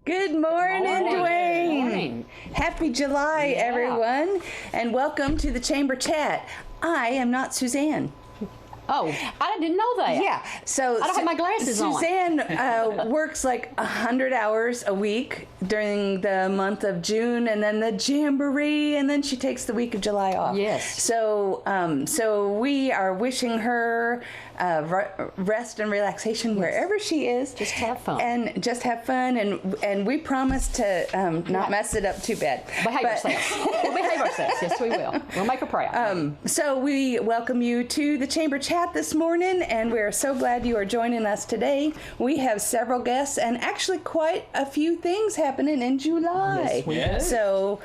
Good morning, Dwayne. Morning. Happy July, everyone, and welcome to the Chamber Chat. I am not Suzanne. Oh, I didn't know that. Yeah, so I don't have my glasses on. Suzanne works like 100 hours a week during the month of June, and then the Jamboree, and then she takes the week of July off. Yes. So we are wishing her rest and relaxation wherever she is. Just have fun. And just have fun, and we promise to not mess it up too bad. Behave ourselves. We'll behave ourselves. Yes, we will. We'll make her proud. So we welcome you to the Chamber Chat this morning, and we're so glad you are joining us today. We have several guests and actually quite a few things happening in July. Yes, we do. So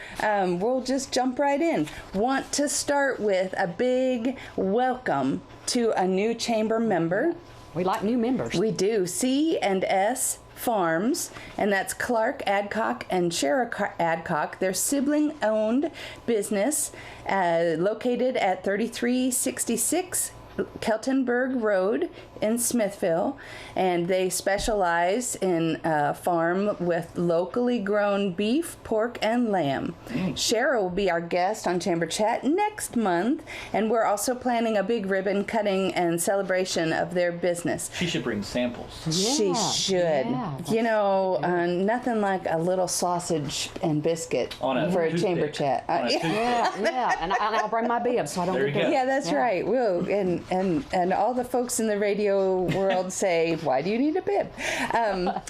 we'll just jump right in. Want to start with a big welcome to a new chamber member. We like new members. We do. C&S Farms, and that's Clark Adcock and Shara Adcock. They're sibling-owned business located at 3366 Keltonburg Road in Smithville, and they specialize in farm with locally grown beef, pork, and lamb. Shara will be our guest on Chamber Chat next month, and we're also planning a big ribbon cutting and celebration of their business. She should bring samples. She should. Yeah, you know, nothing like a little sausage and biscuit On a for a toothpick. Chamber Chat. Yeah. And I'll bring my bibs so I don't There you forget. go. Yeah, that's right. We'll, and all the folks in the radio world say, why do you need a bib?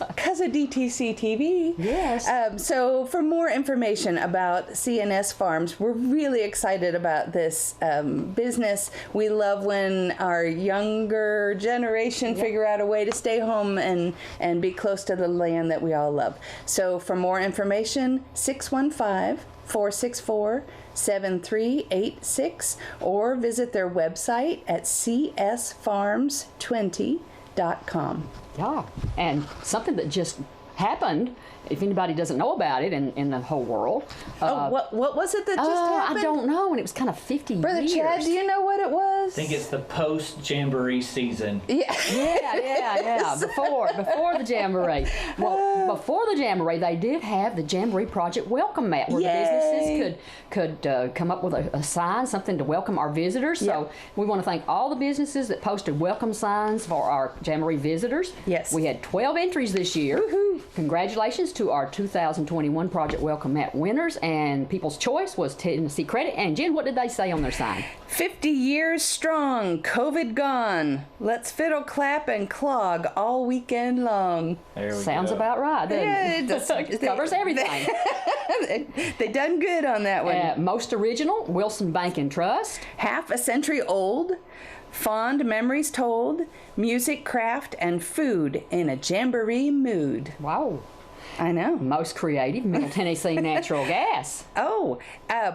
Because of DTC TV. Yes. So for more information about C&S Farms, we're really excited about this business. We love when our younger generation figure out a way to stay home and be close to the land that we all love. So for more information, 615-464-7386, or visit their website at csfarms20.com. Yeah. And something that just happened, if anybody doesn't know about it in the whole world. What was it that just happened? I don't know, and it was kind of 50 Brother years. Chad, do you know what it was? I think it's the post-Jamboree season. Yeah. Yeah. Before the Jamboree. Well, before the Jamboree, they did have the Jamboree Project Welcome Mat, where the businesses could come up with a sign, something to welcome our visitors. So we want to thank all the businesses that posted welcome signs for our Jamboree visitors. Yes. We had 12 entries this year. Woohoo! Congratulations to our 2021 Project Welcome Mat winners, and People's Choice was Tennessee Credit. And Jen, what did they say on their sign? 50 years strong, COVID gone. Let's fiddle, clap, and clog all weekend long. There we Sounds go. about right, doesn't Yeah, it? it Covers everything. They done good on that one. Most original, Wilson Bank and Trust. Half a century old, fond memories told, music, craft, and food in a jamboree mood. Wow. I know. Most creative, Middle Tennessee Natural Gas. Oh,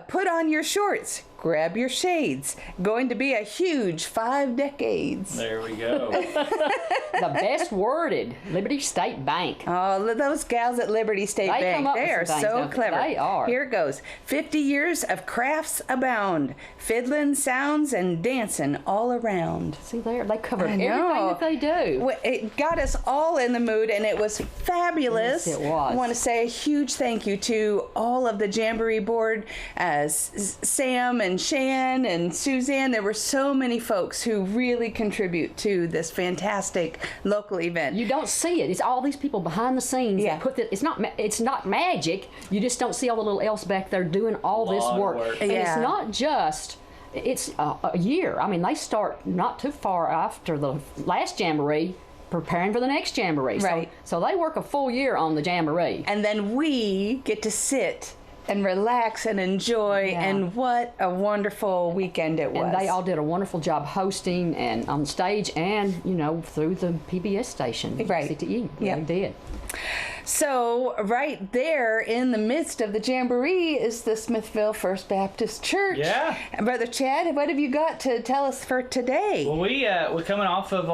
put on your shorts, grab your shades. Going to be a huge 5 decades. There we go. The best worded, Liberty State Bank. Oh, those gals at Liberty State They Bank, come up they with are some things, so don't they? clever. They are. Here it goes. 50 years of crafts abound, fiddling, sounds, and dancing all around. See there, they covered I everything know. that they do. Well, it got us all in the mood, and it was fabulous. Yes, it was. I want to say a huge thank you to all of the Jamboree board, Sam and Shan and Suzanne. There were so many folks who really contribute to this fantastic local event. You don't see it. It's all these people behind the scenes Yeah. that put it's not magic. You just don't see all the little elves back there doing all this Lot of work. work. And Yeah. it's not just. It's a year. I mean, they start not too far after the last Jamboree, preparing for the next Jamboree. Right. So they work a full year on the Jamboree. And then we get to sit and relax and enjoy, Yeah. and what a wonderful weekend it was. And they all did a wonderful job hosting and on stage and, through the PBS station. Right. CTE. Yeah. They did. So right there in the midst of the Jamboree is the Smithville First Baptist Church. Yeah. And Brother Chad, what have you got to tell us for today? Well, we're coming off of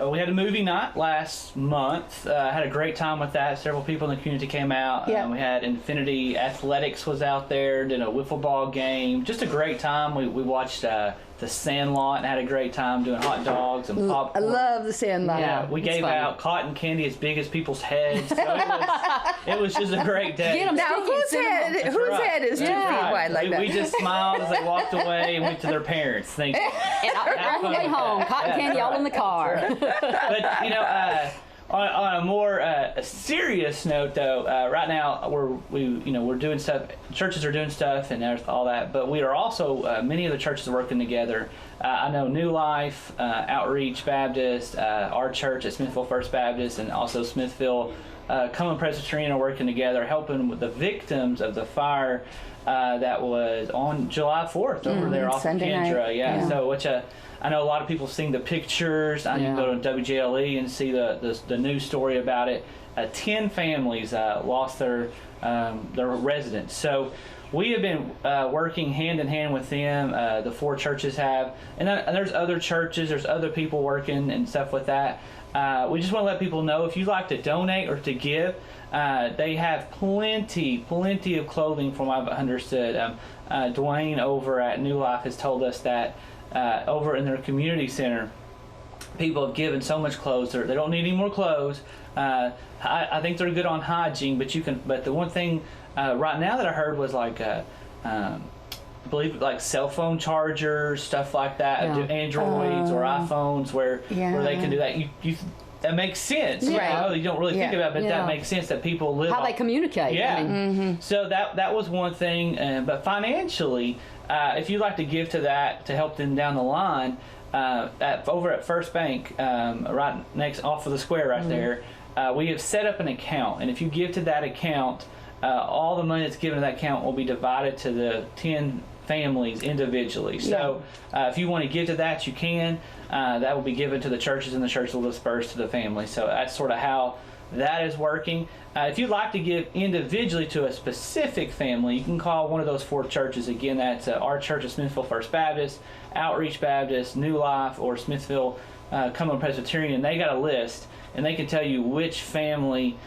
we had a movie night last month. Had a great time with that. Several people in the community came out. Yeah. We had Infinity Athletics was out there, did a wiffle ball game. Just a great time. We watched the Sandlot and had a great time doing hot dogs and I popcorn. love the Sandlot. Yeah, we it's gave fun. out cotton candy as big as people's heads. So it was just a great day. Get 'em Now, Sticky whose cinnamon. head? That's Whose right. head is 2 Yeah. feet wide like that? We just smiled as they walked away and went to their parents. Thinking, And all the way home, cotton candy all in the car. but on a more serious note, though, right now we're doing stuff. Churches are doing stuff and there's all that, but we are also many of the churches are working together. I know New Life, Outreach Baptist, our church at Smithville First Baptist, and also Smithville Common Presbyterian are working together, helping with the victims of the fire that was on July 4th over there off Sunday of night. Kendra. Yeah, Yeah. so I know a lot of people seen the pictures. You can go to WJLE and see the news story about it. 10 families lost their residents. So we have been working hand in hand with them. The 4 churches have, and there's other churches. There's other people working and stuff with that. We just want to let people know if you'd like to donate or to give. They have plenty of clothing from what I've understood. Dwayne over at New Life has told us that over in their community center, people have given so much clothes. They don't need any more clothes. I think they're good on hygiene, but the one thing right now that I heard was like I believe like cell phone chargers, stuff like that, Androids or iPhones where they can do that. That makes sense. Right. You don't really think about it, but that makes sense that people live How they communicate. Yeah. I mean, So that was one thing, but financially, if you'd like to give to that to help them down the line, over at First Bank, right next off of the square right there, we have set up an account, and if you give to that account, all the money that's given to that account will be divided to the 10 families individually. So if you want to give to that, you can. That will be given to the churches, and the church will disperse to the families. So that's sort of how that is working. If you'd like to give individually to a specific family, you can call one of those 4 churches. Again, that's our church at Smithville First Baptist, Outreach Baptist, New Life, or Smithville Common Presbyterian. They got a list, and they can tell you which family,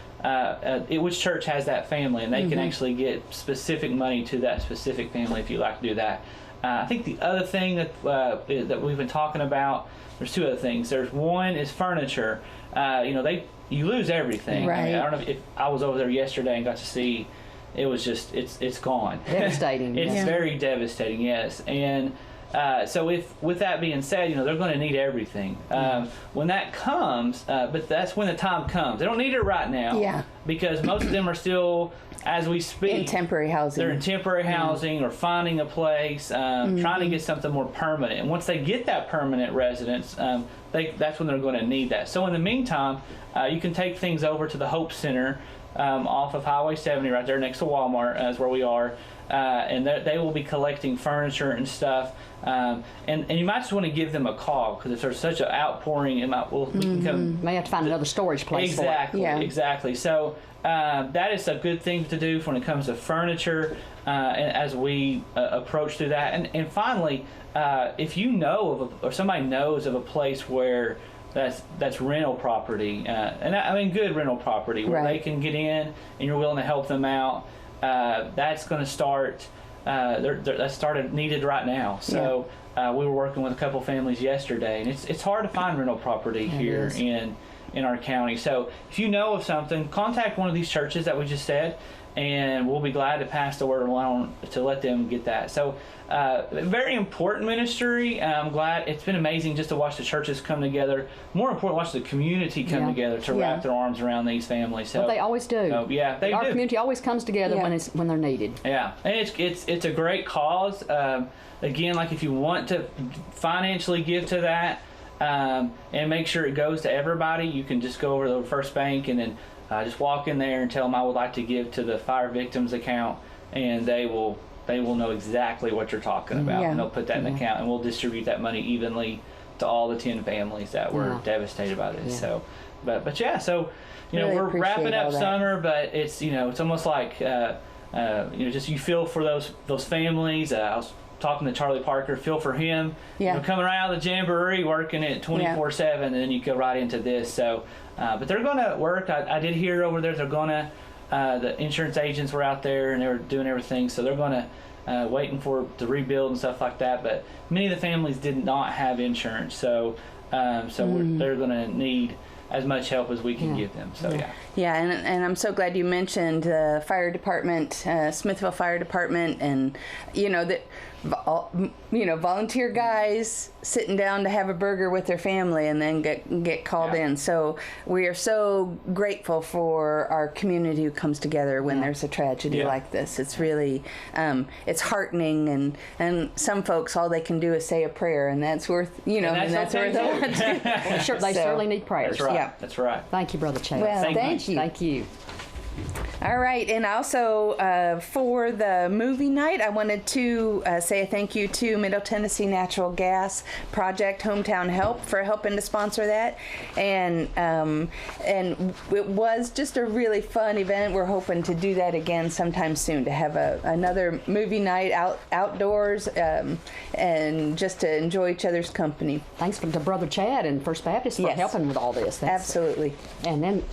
which church has that family, and they can actually get specific money to that specific family if you'd like to do that. I think the other thing that we've been talking about, there's 2 other things. There's one is furniture. You lose everything. Right. I mean, I don't know if I was over there yesterday and got to see. It was just it's gone. Devastating. It's very devastating. Yes, and so with that being said, they're going to need everything when that comes. But that's when the time comes. They don't need it right now. Yeah. Because most of them are still, as we speak, In temporary housing. they're in temporary housing or finding a place, trying to get something more permanent. And once they get that permanent residence, that's when they're going to need that. So in the meantime, you can take things over to the Hope Center off of Highway 70 right there next to Walmart is where we are. And they will be collecting furniture and stuff. And you might just want to give them a call, because if there's such an outpouring, we can come. may have to find another storage place for it. Exactly, Yeah. exactly. So that is a good thing to do when it comes to furniture, and as we approach through that. And finally, if you know or somebody knows of a place where that's rental property, and I mean good rental property, where they can get in and you're willing to help them out, that's going to start. That started needed right now. So we were working with a couple families yesterday, and it's hard to find rental property here in our county. So if you know of something, contact one of these churches that we just said, and we'll be glad to pass the word along to let them get that. So very important ministry. I'm glad. It's been amazing just to watch the churches come together. More important, watch the community come together to wrap their arms around these families. So But they always do. they Our do. community always comes together when they're needed. Yeah, and it's a great cause. Again, like if you want to financially give to that, and make sure it goes to everybody, you can just go over to the First Bank and then just walk in there and tell them I would like to give to the fire victims account, and they will know exactly what you're talking about, and they'll put that in the account, and we'll distribute that money evenly to all the 10 families that were devastated by this. So, but so Really we're appreciate wrapping up all that. summer, but it's it's almost like just you feel for those families. I was talking to Charlie Parker, feel for him. Coming right out of the Jamboree, working it 24/7, and then you go right into this. So, but they're going to work. I did hear over there they're going to. The insurance agents were out there and they were doing everything, so they're going to waiting for to rebuild and stuff like that. But many of the families did not have insurance, so they're going to need as much help as we can give them. So Yeah, and I'm so glad you mentioned the fire department, Smithville Fire Department, and that volunteer guys sitting down to have a burger with their family and then get called in. So we are so grateful for our community who comes together when there's a tragedy like this. It's really it's heartening, and some folks all they can do is say a prayer, and that's worth that's worth a lot too. They certainly need prayers. That's right. Yeah. That's right. Thank you, Brother Chad. Well, thank you. Thank you. All right, and also for the movie night, I wanted to say a thank you to Middle Tennessee Natural Gas Project Hometown Help for helping to sponsor that, and it was just a really fun event. We're hoping to do that again sometime soon, to have another movie night outdoors, and just to enjoy each other's company. Thanks to Brother Chad and First Baptist for helping with all this. Absolutely. And then,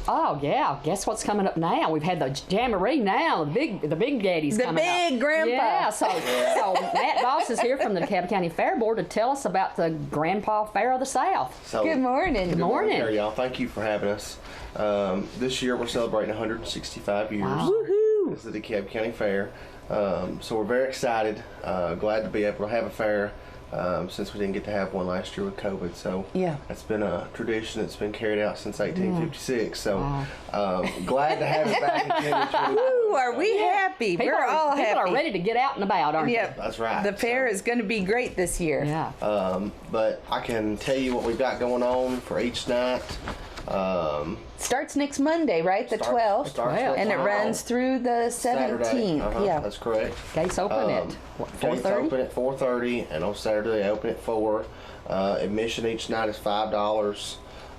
guess what's coming up now? We've had the Jamboree now, the big daddy's coming up. The big grandpa. Yeah, so Matt Boss is here from the DeKalb County Fair Board to tell us about the Grandpa Fair of the South. So, good morning. Good morning. Y'all. Thank you for having us. This year we're celebrating 165 years. Wow. Woohoo! It's the DeKalb County Fair. So we're very excited, glad to be able to have a fair. Since we didn't get to have one last year with COVID, so it's been a tradition that's been carried out since 1856. So glad to have it back in 2020. Woo, are we happy? We're all happy. People are ready to get out and about, aren't Yep. they? That's right. The fair is going to be great this year. Yeah. But I can tell you what we've got going on for each night. Starts next Monday, right? The 12th. And it runs through the 17th. Yeah, that's correct. Gates open at Gates 4:30? open at 4:30, and on Saturday they open at 4. Admission each night is $5,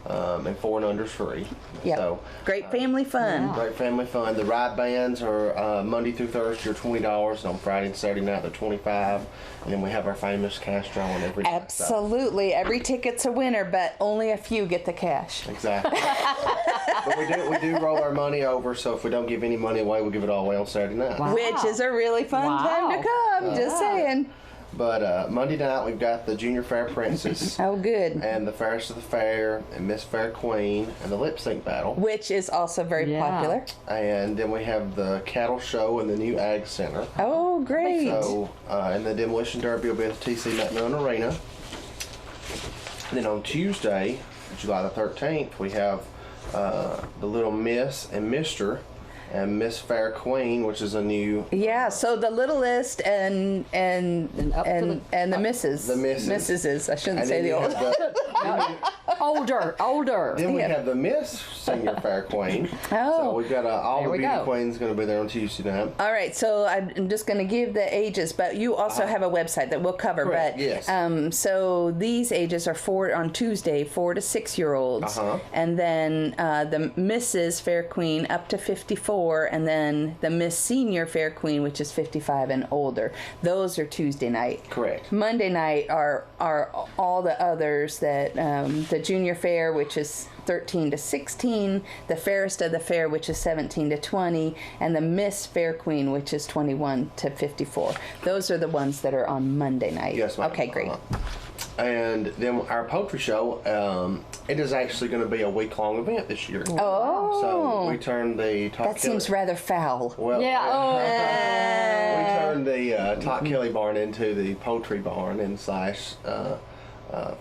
and 4 and under is free. Yeah. So, great family fun. great family fun. The ride bands are Monday through Thursday are $20, and on Friday and Saturday night they're $25. And then we have our famous cash drawing every night. Absolutely. Every ticket's a winner, but only a few get the cash. Exactly. But we do roll our money over, so if we don't give any money away, we'll give it all away on Saturday night. Wow. Which is a really fun time to come, just saying. But Monday night we've got the Junior Fair Princess. Oh, good. And the Fairest of the Fair, and Miss Fair Queen, and the Lip Sync Battle. Which is also very popular. And then we have the Cattle Show and the new Ag Center. Oh, great. So, and the Demolition Derby will be at the TC McMillan Arena. And then on Tuesday, July the 13th, we have the Little Miss and Mr. and Miss Fair Queen, which is a new. Yeah, so the littlest and the misses. The misses. I shouldn't say the old. Older. Then we have the Miss Senior Fair Queen. Oh. So we've got all the we beauty go. queens going to be there on Tuesday night. All right, so I'm just going to give the ages, but you also have a website that we'll cover. Correct, but yes. so these ages are on Tuesday, 4 to 6 year olds, and then the Mrs. Fair Queen up to 54, and then the Miss Senior Fair Queen, which is 55 and older. Those are Tuesday night. Correct. Monday night are all the others that the Junior Fair, which is 13 to 16, the Fairest of the Fair, which is 17 to 20, and the Miss Fair Queen, which is 21 to 54. Those are the ones that are on Monday night. Yes, ma'am. Okay, great. And then our poetry show, it is actually going to be a week-long event this year. Oh. So we turned the Top That seems rather foul. Well, Yeah. we turned the Tot Kelly barn into the poultry barn and slash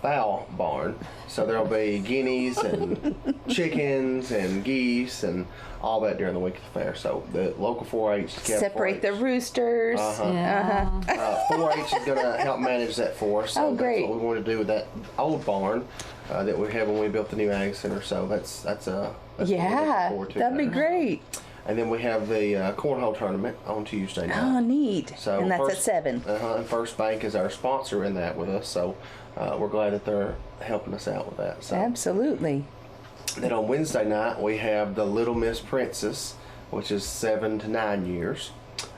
fowl barn. So there'll be guineas and chickens and geese and all that during the week of the fair. So the local 4-H Separate the roosters. 4-H is going to help manage that for us. So great. That's what we want to do with that old barn that we had when we built the new ag center. So that's what we're looking forward to. That'd be great. And then we have the cornhole tournament on Tuesday night. Oh, neat. So and that's at 7. And First Bank is our sponsor in that with us. So we're glad that they're helping us out with that. So. Absolutely. Then on Wednesday night, we have the Little Miss Princess, which is 7 to 9 years.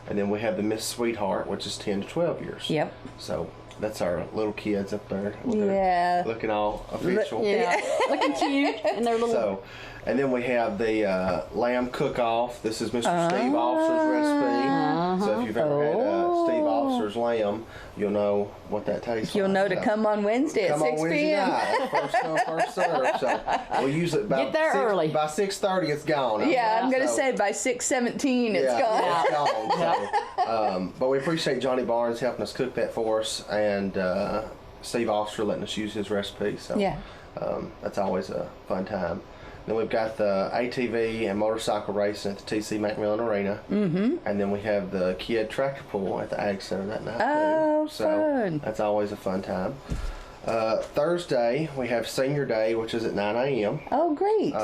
And then we have the Miss Sweetheart, which is 10 to 12 years. Yep. So that's our little kids up there. Yeah. Looking all official. Looking cute in their little. So, and then we have the lamb cook-off. This is Mr. Steve Officer's recipe. So if you've ever had Steve Officer Officer's lamb, you'll know what that tastes You'll like. know to So, come on Wednesday at come on 6 Wednesday p.m. night. First come, first serve. So we use it Get there early. By 6:30, it's gone. Yeah, I'm going to So- say by 6:17 it's yeah, gone. it's gone. So, but we appreciate Johnny Barnes helping us cook that for us, and Steve Officer letting us use his recipe. So Yeah. that's always a fun time. Then we've got the ATV and motorcycle racing at the TC McMillan Arena. Mm-hmm. And then we have the Kid Tractor Pull at the Ag Center that night. Oh, too. So fun. that's always a fun time. Thursday, we have Senior Day, which is at 9 a.m. Oh, great.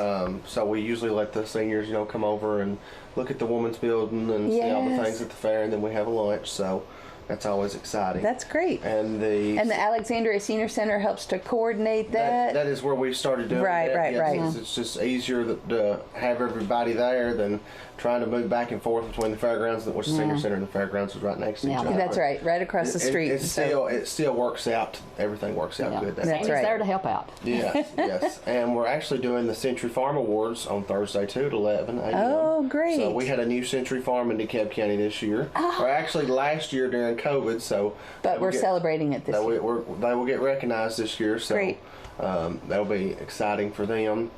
So we usually let the seniors, come over and look at the women's building and see all the Yes. things at the fair, and then we have a lunch. So that's always exciting. That's great. And the Alexandria Senior Center helps to coordinate that. that is where we started doing Right, that. right, Yes, right. It's just easier to have everybody there than trying to move back and forth between the fairgrounds, which the senior center and the fairgrounds is right next to each other. That's right, right across the street. It still works out. Everything works out good. That's Sandy's right. there to help out. Yes, yes. And we're actually doing the Century Farm Awards on Thursday, too, at 11 a.m. Oh, great. So we had a new Century Farm in DeKalb County this year. Or actually last year during COVID, so... But we're celebrating it this year. They will get recognized this year, so... Great. That'll be exciting for them.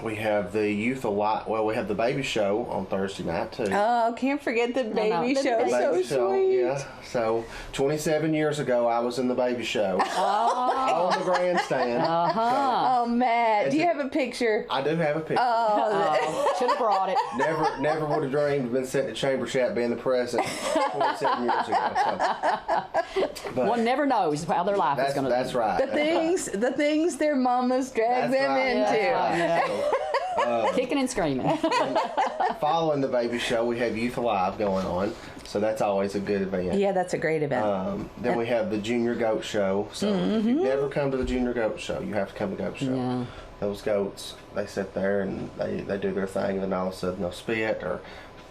We have the Youth Alive. Well, we have the baby show on Thursday night too. Oh, can't forget the baby The show. baby So Baby show, sweet. yeah. So 27 years ago, I was in the baby show on the grandstand. Oh, Matt, do you have a picture? I do have a picture. Should have brought it. Never would have dreamed of been sitting at Chamber Chat being the president 27 years ago. So. But One never knows how their life is going to be. that's right. The things their mamas drag That's them right. into. Yeah. So, Kicking and screaming. following the baby show, we have Youth Alive going on. So that's always a good event. Yeah, that's a great event. Then we have the Junior Goat Show. So if you've never come to the Junior Goat Show, you have to come to the Goat Show. Yeah. Those goats, they sit there and they do their thing, and then all of a sudden they'll spit or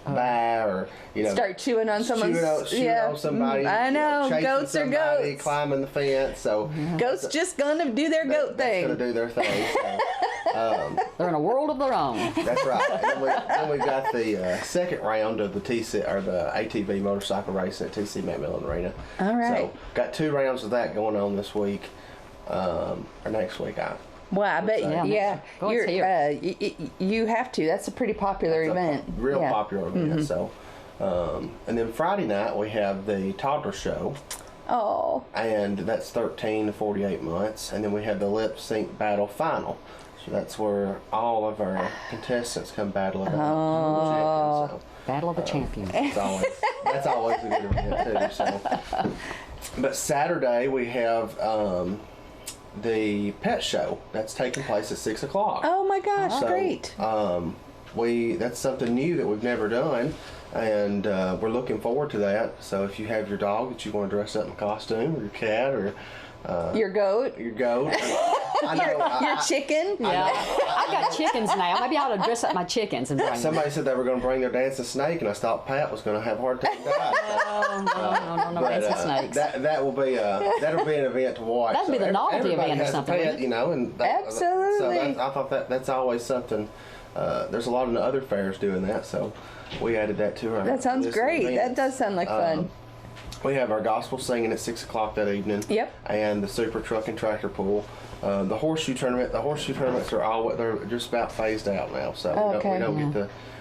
baa or Start chewing on someone's. chewing on somebody. I know. chasing Goats are somebody, goats. climbing the fence. So Goats just gonna do their goat that's gonna thing. do their thing. So, They're in a world of their own. that's right. And then we've got the second round of the the ATV motorcycle racing at TC McMillan Arena. All right. So got 2 rounds of that going on this week, or next week. Well, I bet. Yeah, Yeah, go and see her. you have to. That's a pretty popular event. Real Yeah. popular event. So, and then Friday night we have the toddler show, Oh, and that's 13 to 48 months, and then we have the lip sync battle final. So that's where all of our contestants come battle it out. So, Battle of the Champions. that's always a good event too. So, but Saturday we have the pet show that's taking place at 6 o'clock. oh my gosh, So, great. That's something new that we've never done, and we're looking forward to that. So if you have your dog that you want to dress up in costume, or your cat, or Your goat. your goat, I know. Your chicken. Yeah. I got chickens now. Maybe I ought to dress up my chickens and bring them. Somebody said they were going to bring their dancing snake, and I thought Pat was going to have a hard time dying. Oh, no, dancing snakes. That'll be an event to watch. That'd be the novelty everybody event or has a something, pet, wouldn't it? and Absolutely. I thought that's always something. There's a lot of other fairs doing that, so we added that to our. That sounds list of great. That events. does sound like fun. We have our gospel singing at 6 o'clock that evening. Yep. And the super truck and tractor pull. The horseshoe tournament. The horseshoe tournaments they're just about phased out now, so Okay.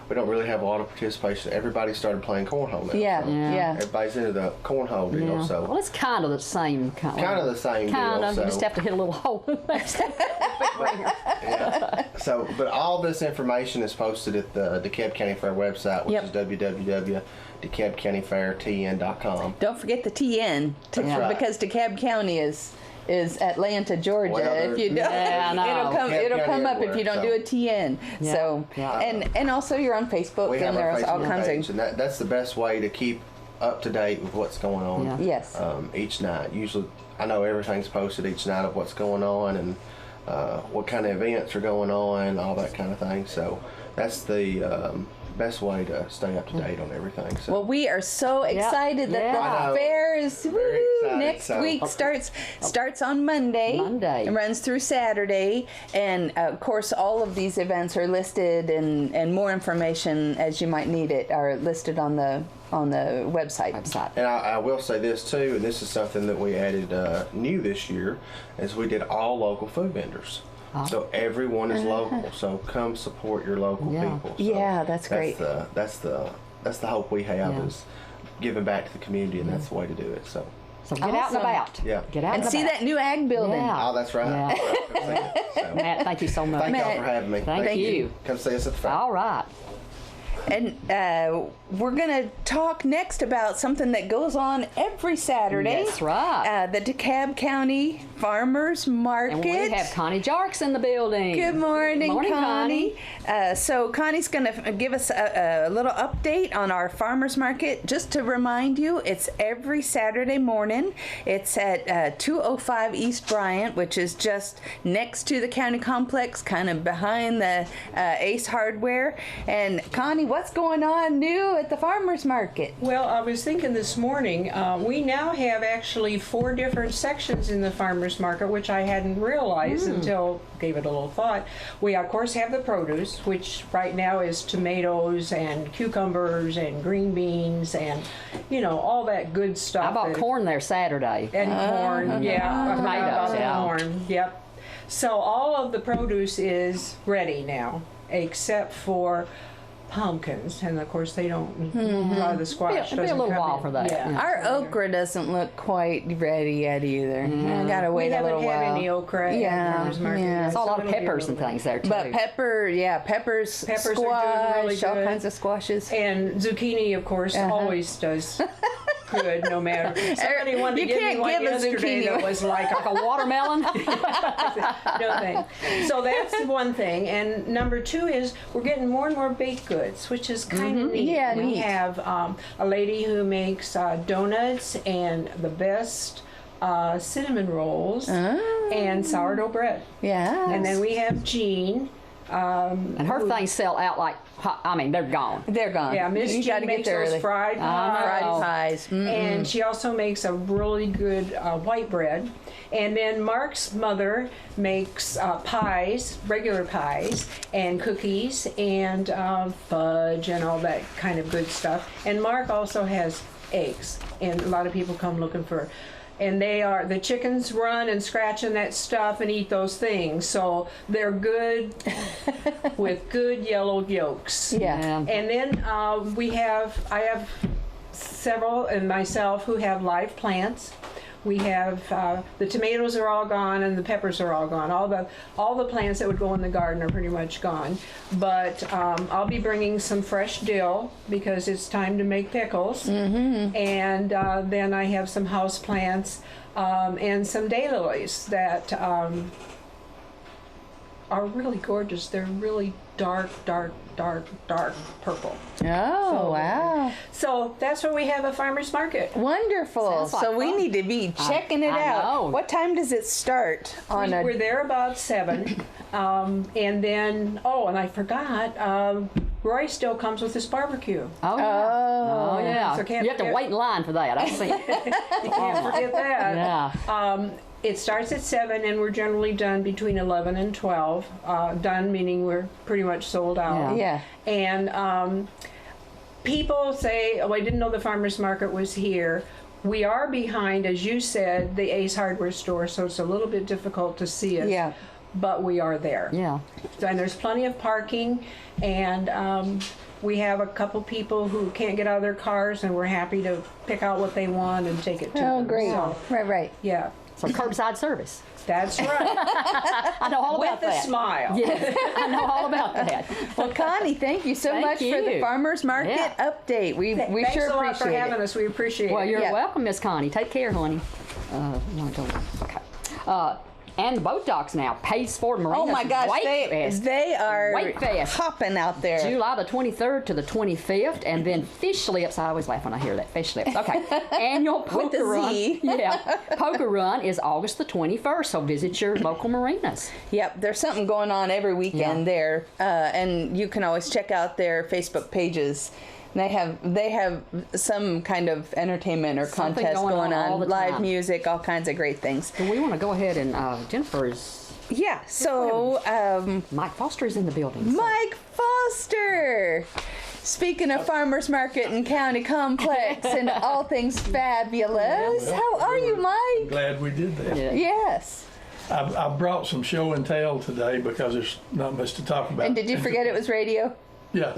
we don't really have a lot of participation. Everybody started playing cornhole now. Yeah, so yeah. Everybody's into the cornhole deal, Yeah. so Well, it's kind of the same kind of the same Kind deal. of. So, You just have to hit a little hole. yeah. So, but all this information is posted at the DeKalb County Fair website, which Yep. is www.DeKalbCountyFair.tn.com. Don't forget the TN That's right. because DeKalb County is Atlanta, Georgia. Well, if you don't, Yeah, I know. it'll DeKalb come County up if you don't everywhere, do a TN. Yeah, So yeah. and also you're on Facebook We have and our there's all Facebook kinds page, of and that's the best way to keep up to date with what's going on. Yeah. yes. Each night. Usually, I know everything's posted each night of what's going on and what kind of events are going on, all that kind of thing. So that's the best way to stay up to date on everything. So. Well, we are so excited that yeah. the I know. fair is Very excited, next so- week starts on Monday. And runs through Saturday, and of course all of these events are listed, and more information as you might need it are listed on the on the website. And I will say this too, and this is something that we added new this year, is we did all local food vendors. So everyone is local. So come support your local people. So that's great. That's the hope we have, is giving back to the community, and that's the way to do it. So get out and about. Yeah. Get out and see about. that new ag building. Yeah. Oh, that's right. Yeah. So, Matt, thank you so much. thank y'all for having me. Thank you. Come see us at the fair. All right. And we're going to talk next about something that goes on every Saturday. That's right. The DeKalb County Farmers Market. And we have Connie Jarks in the building. Good morning, Morning, Connie. So Connie's going to give us a little update on our farmers market. Just to remind you, it's every Saturday morning. It's at 205 East Bryant, which is just next to the county complex, kind of behind the Ace Hardware. And Connie, what's going on new at the farmers market? Well, I was thinking this morning, we now have actually 4 different sections in the farmers market, which I hadn't realized until gave it a little thought. We of course have the produce, which right now is tomatoes and cucumbers and green beans and all that good stuff. I bought corn there Saturday. And corn, I forgot about Tomatoes, the corn. Yep. So all of the produce is ready now, except for pumpkins, and of course they don't. A lot of the squash It'll be a doesn't little come while in. for that. Yeah. Yeah. Our okra doesn't look quite ready yet either. I gotta wait a little We haven't while. had any okra Yeah, at farmers market. yeah. yet, I saw a so lot of it'll be peppers little and bit. things there too. But peppers, Peppers are doing squash, really all good. kinds of squashes. And zucchini, of course, always does good, no matter. Somebody wanted to You give me can't one give a yesterday zucchini that away. was like Like a watermelon. no thing. So that's one thing. And number 2 is we're getting more and more baked goods, which is kind of neat. Yeah, we neat. have a lady who makes donuts and the best cinnamon rolls and sourdough bread. Yeah. And then we have Jean. And her things sell out like hot. I mean, they're gone. They're gone. Yeah, Miss You Jean gotta makes get there those early. fried pies. Fried pies. And she also makes a really good white bread. And then Mark's mother makes pies, regular pies, and cookies, and fudge, and all that kind of good stuff. And Mark also has eggs, and a lot of people come looking for. And the chickens run and scratch in that stuff and eat those things. So they're good with good yellow yolks. Yeah. And then I have several, and myself, who have live plants. We have the tomatoes are all gone and the peppers are all gone. All the plants that would go in the garden are pretty much gone. But I'll be bringing some fresh dill because it's time to make pickles. And then I have some house plants and some daylilies that are really gorgeous. They're really dark purple. Oh, wow. So that's where we have a farmer's market. Wonderful. Sounds like So we fun. need to be checking it I out. know. What time does it start on We're there about 7. And then, and I forgot, Roy still comes with his barbecue. Oh yeah. Oh yeah. So can't You have to forget- wait in line for that. I've seen it. You can't forget that. Yeah. It starts at 7 and we're generally done between 11 and 12. Done meaning we're pretty much sold out. Yeah. And people say, I didn't know the farmer's market was here. We are behind, as you said, the Ace Hardware store, so it's a little bit difficult to see us. Yeah. But we are there. Yeah. And there's plenty of parking, and we have a couple people who can't get out of their cars, and we're happy to pick out what they want and take it to them. Oh, great. So, Right. yeah, So curbside service. that's right. I know all about With a that. smile. Yes, I know all about that. Well, Connie, thank you so Thank much for the you. farmers market Yeah. update. We Thanks sure a lot for appreciate having it. us. We appreciate Well, it. you're Yeah. welcome, Miss Connie. Take care, honey. You want to go? Okay. And the boat docks now. Pace Ford Marina's Oh my gosh, Wake Fest. they are Wake Fest. hopping out there. July the 23rd to the 25th, and then fish slips. I always laugh when I hear that, fish slips. Okay. Annual With the poker run. Z. Yeah. Poker run is August the 21st, so visit your local marinas. Yep, there's something going on every weekend there, and you can always check out their Facebook pages. They have some kind of entertainment or Something contest going on all the live time. music, all kinds of great things. So we want to go ahead and Jennifer's Yeah, so Mike Foster is in the building. so- Mike Foster. Speaking of farmers market and county complex and all things fabulous, how are you, Mike? Glad we did that. Yeah. Yes. I brought some show and tell today because there's not much to talk about. And did you forget it was radio? Yeah.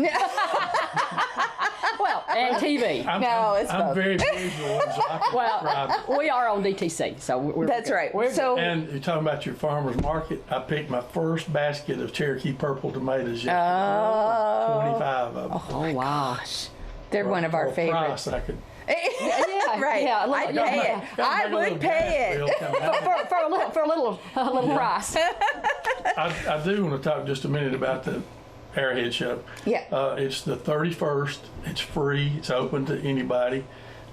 Well, and TV. I'm both. very visual, so I can describe it. Well, we are on DTC, so we're That's good. right. We're So, And you're talking about your farmer's market. I picked my first basket of Cherokee purple tomatoes yesterday. 25 of them. oh wow. they're one of our For a price favorites. I could. Yeah, Right. Yeah, I'd pay it. I would pay it. for a little price. I do want to talk just a minute about the Arrowhead Show. Yeah. It's the 31st. It's free. It's open to anybody.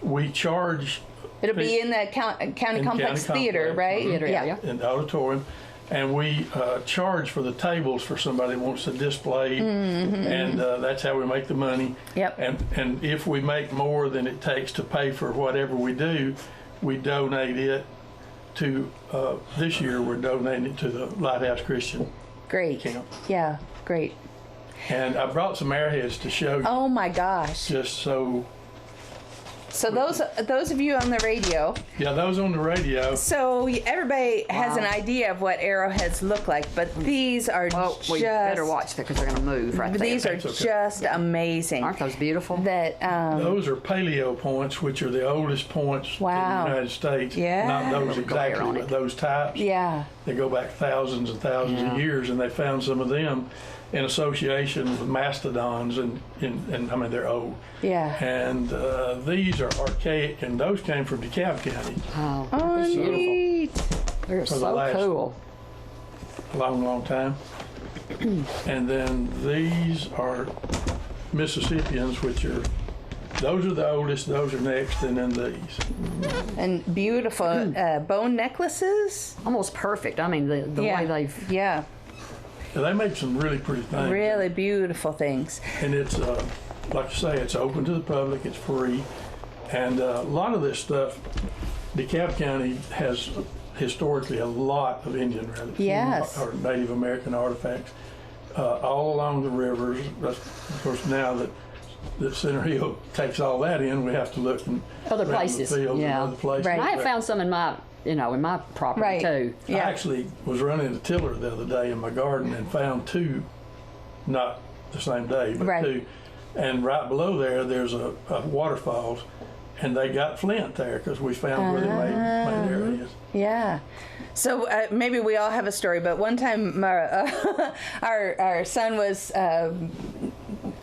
We charge It'll be in the county complex theater, Complex. right? Theater, yeah. in the auditorium, and we charge for the tables for somebody who wants to display, and that's how we make the money. Yep. And if we make more than it takes to pay for whatever we do, we donate it to. This year we're donating it to the Lighthouse Christian Great. Camp. Yeah, great. And I brought some arrowheads to show you, Oh my gosh. just so. So those of you on the radio, Yeah, those on the radio. so everybody has an idea of what arrowheads look like, but these are Oh, just we better watch that because they're going to move right there. these are That's okay. just amazing. Aren't those beautiful? That Those are paleo points, which are the oldest points Wow. in the United States. Yeah. Not those Little glare exactly, on but it. those types. yeah. They go back thousands and thousands of years, and they found some of them in association with mastodons, and I mean, they're old. Yeah. And these are archaic, and those came from DeKalb County Oh, Oh, they're beautiful. neat. They're the so last- cool. a long, long time. And then these are Mississippians, which are, those are the oldest, those are next, and then these. And beautiful bone necklaces. Almost perfect. I mean, the Yeah. way they've. Yeah. And they made some really pretty things. Really beautiful things. And it's, like I say, it's open to the public, it's free. And a lot of this stuff, DeKalb County has historically a lot of Indian relics. Yes. Or Native American artifacts, all along the rivers. That's, of course, now that Center Hill takes all that in, we have to look in Other around places, the fields yeah. and other places. Right. I have But found some in my, in my property Right. too. I Yeah. actually was running a tiller the other day in my garden and found two, not the same day, but Right. two. And right below there, there's a waterfalls, and they got flint there because we found where they made arrowheads. Yeah. So maybe we all have a story, but one time our son was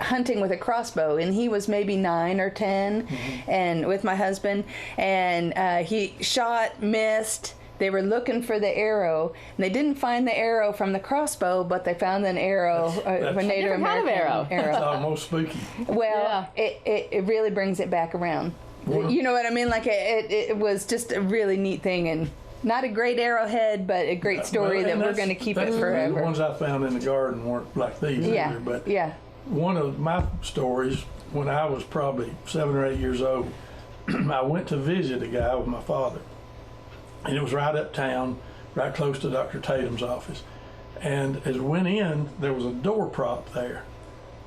hunting with a crossbow, and he was maybe 9 or 10, and with my husband, and he shot, missed. They were looking for the arrow, and they didn't find the arrow from the crossbow, but they found an arrow, That's a Native different kind of American It's almost spooky. Well, it really brings it back around. Well- You know what I mean? Like it was just a really neat thing, and not a great arrowhead, but a great story Well, that and we're that's- going to keep it that's forever. The ones I found in the garden weren't like these Yeah, either, but yeah. one of my stories, when I was probably 7 or 8 years old, I went to visit a guy with my father. And it was right uptown, right close to Dr. Tatum's office. And as we went in, there was a door prop there